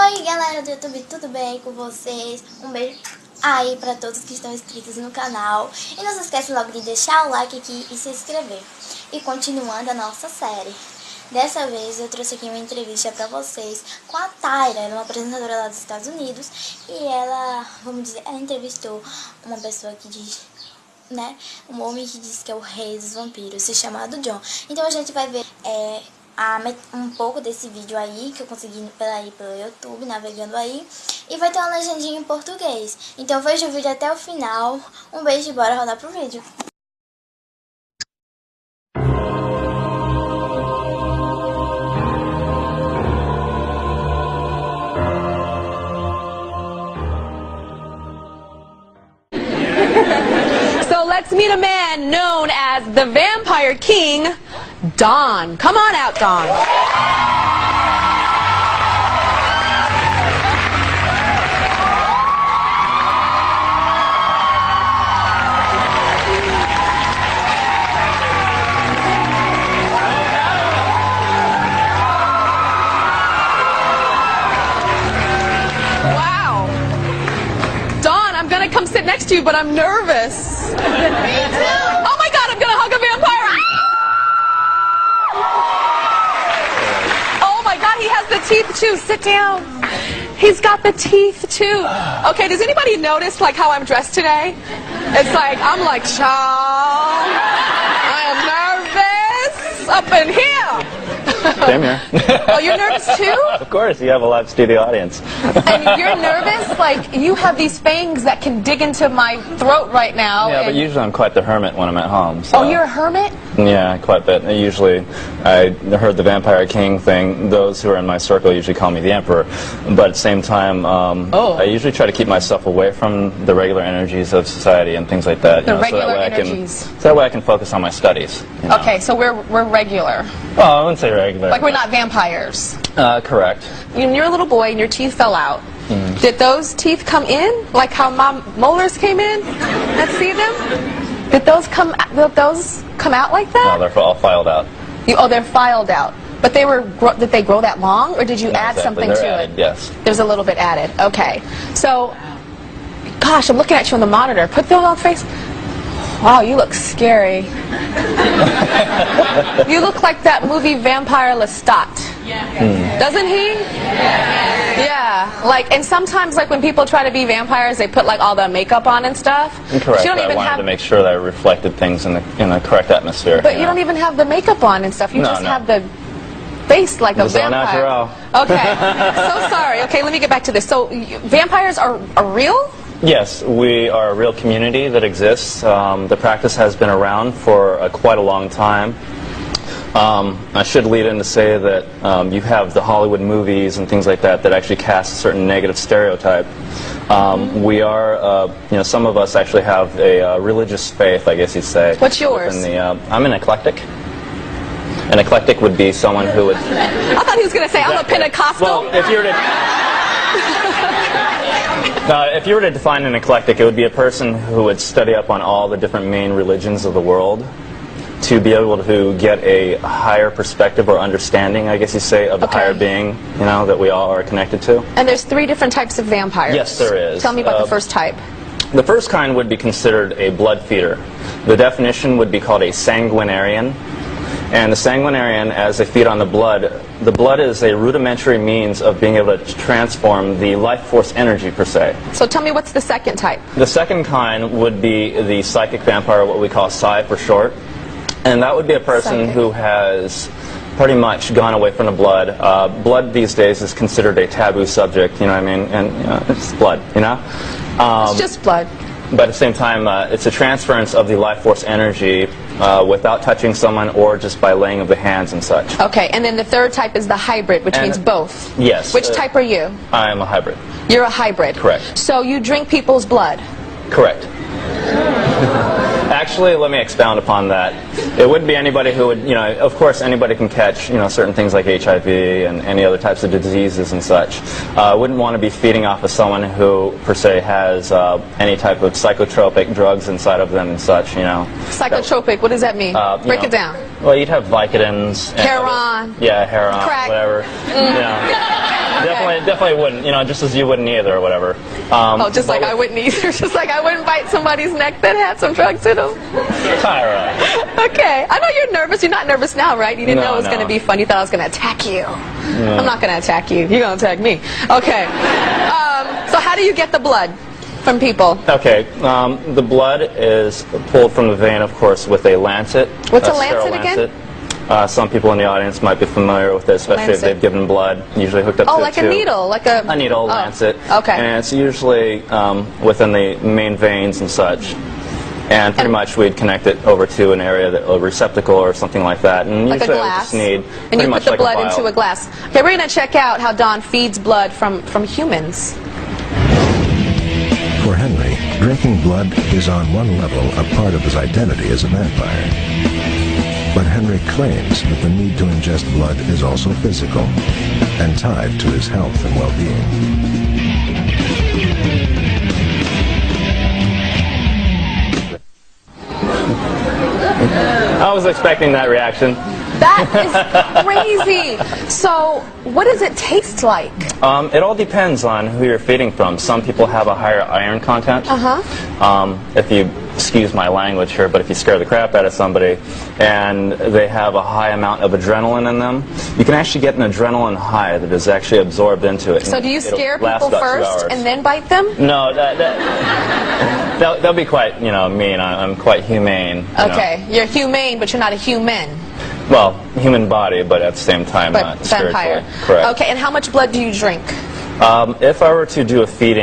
Oi, galera do YouTube, tudo bem com vocês? Um beijo aí pra todos que estão inscritos no canal. E não se esquece logo de deixar o like aqui e se inscrever. E continuando a nossa série. Dessa vez eu trouxe aqui uma entrevista pra vocês com a Tyra. Ela é uma apresentadora lá dos Estados Unidos. E ela, vamos dizer, ela entrevistou uma pessoa que diz, né? Um homem que diz que é o rei dos vampiros, se chamado John. Então a gente vai ver um pouco desse vídeo aí, que eu consegui pelo YouTube, navegando aí. E vai ter uma legendinha em português. Então veja o vídeo até o final. Um beijo e bora rodar pro vídeo. So let's meet a man known as the Vampire King, Don. Come on out, Don. Wow. Don, I'm gonna come sit next to you, but I'm nervous. Me too. Oh my God, I'm gonna hug a vampire. Oh my God, he has the teeth too. Sit down. He's got the teeth too. Okay, does anybody notice like how I'm dressed today? It's like, I'm like, child, I am nervous up in here. Same here. Oh, you're nervous too? Of course, you have a live studio audience. And you're nervous? Like, you have these fangs that can dig into my throat right now. Yeah, but usually I'm quite the hermit when I'm at home. So. Oh, you're a hermit? Yeah, quite a bit. Usually, I heard the Vampire King thing. Those who are in my circle usually call me the Emperor. But at the same time, I usually try to keep myself away from the regular energies of society and things like that. The regular energies. So that way I can focus on my studies. You know? Okay, so we're regular. Well, I wouldn't say regular. Like we're not vampires. Correct. You're a little boy and your teeth fell out. Mm. Did those teeth come in? Like how my molars came in? Let's see them. Did those come out like that? No, they're all filed out. They're filed out. But did they grow that long, or did you add something they're to added, it? Yes. There's a little bit added. Okay. So, gosh, I'm looking at you on the monitor. Put those on face. Wow, you look scary. You look like that movie Vampire Lestat. Yeah. Doesn't he? Yeah. Like, and sometimes, like when people try to be vampires, they put like all the makeup on and stuff. Correct. You don't even I wanted to make sure that I reflected things in the correct atmosphere. But you don't even have the makeup on and stuff. You just have the face like a vampire. Okay. So sorry. Okay, let me get back to this. So vampires are real? Yes, we are a real community that exists. The practice has been around for quite a long time. I should lead in to say that you have the Hollywood movies and things like that actually cast a certain negative stereotype. We are, some of us actually have a religious faith, I guess you'd say. What's yours? I'm an eclectic. An eclectic would be someone who would... I thought he was going to say, I'm a Pentecostal. Well, if you were to... if you were to define an eclectic, it would be a person who would study up on all the different main religions of the world to be able to get a higher perspective or understanding, I guess you say, of the higher being, that we all are connected to. And there's 3 different types of vampires. Yes, there is. Tell me about the first type. The first kind would be considered a blood feeder. The definition would be called a sanguinarian. And the sanguinarian, as they feed on the blood is a rudimentary means of being able to transform the life force energy, per se. So tell me, what's the second type? The second kind would be the psychic vampire, what we call Psi for short. And that would be a person who has pretty much gone away from the blood. Blood these days is considered a taboo subject, you know what I mean? And it's blood, it's just blood. But at the same time, it's a transference of the life force energy without touching someone or just by laying of the hands and such. Okay, and then the third type is the hybrid, which means both. Yes. Which type are you? I am a hybrid. You're a hybrid. Correct. So you drink people's blood? Correct. Actually, let me expound upon that. It wouldn't be anybody who would, of course anybody can catch, certain things like HIV and any other types of diseases and such. I wouldn't want to be feeding off of someone who, per se, has any type of psychotropic drugs inside of them and such, Psychotropic, what does that mean? Break it down. Well, you'd have Vicodins. Heroin. Yeah, heroin, crack. whatever. definitely wouldn't. You know, just as you wouldn't either, or whatever. Oh, just like I wouldn't either. Just like I wouldn't bite somebody's neck that had some drugs in them. Tyra. Okay. I know you're nervous. You're not nervous now, right? You didn't know it was No. going to be fun. You thought I was going to attack you. No. I'm not going to attack you. You're going to attack me. Okay. So how do you get the blood from people? Okay, the blood is pulled from the vein, of course, with a lancet. What's a sterile lancet again? Some people in the audience might be familiar with it, especially if they've given blood, usually hooked up to like a needle, like a needle, lancet. Okay. And it's usually within the main veins and such. And pretty much we'd connect it over to an area, a receptacle or something like that. And like usually a glass. We just need and you put the like blood into a glass. Okay, we're going to check out how Don feeds blood from humans. For Henry, drinking blood is on one level a part of his identity as a vampire. But Henry claims that the need to ingest blood is also physical and tied to his health and well-being. I was expecting that reaction. That is crazy. So, what does it taste like? It all depends on who you're feeding from. Some people have a higher iron content. If you excuse my language here, but if you scare the crap out of somebody and they have a high amount of adrenaline in them, you can actually get an adrenaline high that is actually absorbed into it. So do you scare people first and then bite them? No, that'll be quite, mean. I'm quite humane. Okay, you're humane, but you're not a human. Well, human body, but at the same time, but not spiritually. vampire. Correct. Okay, and how much blood do you drink? If I were to do a feeding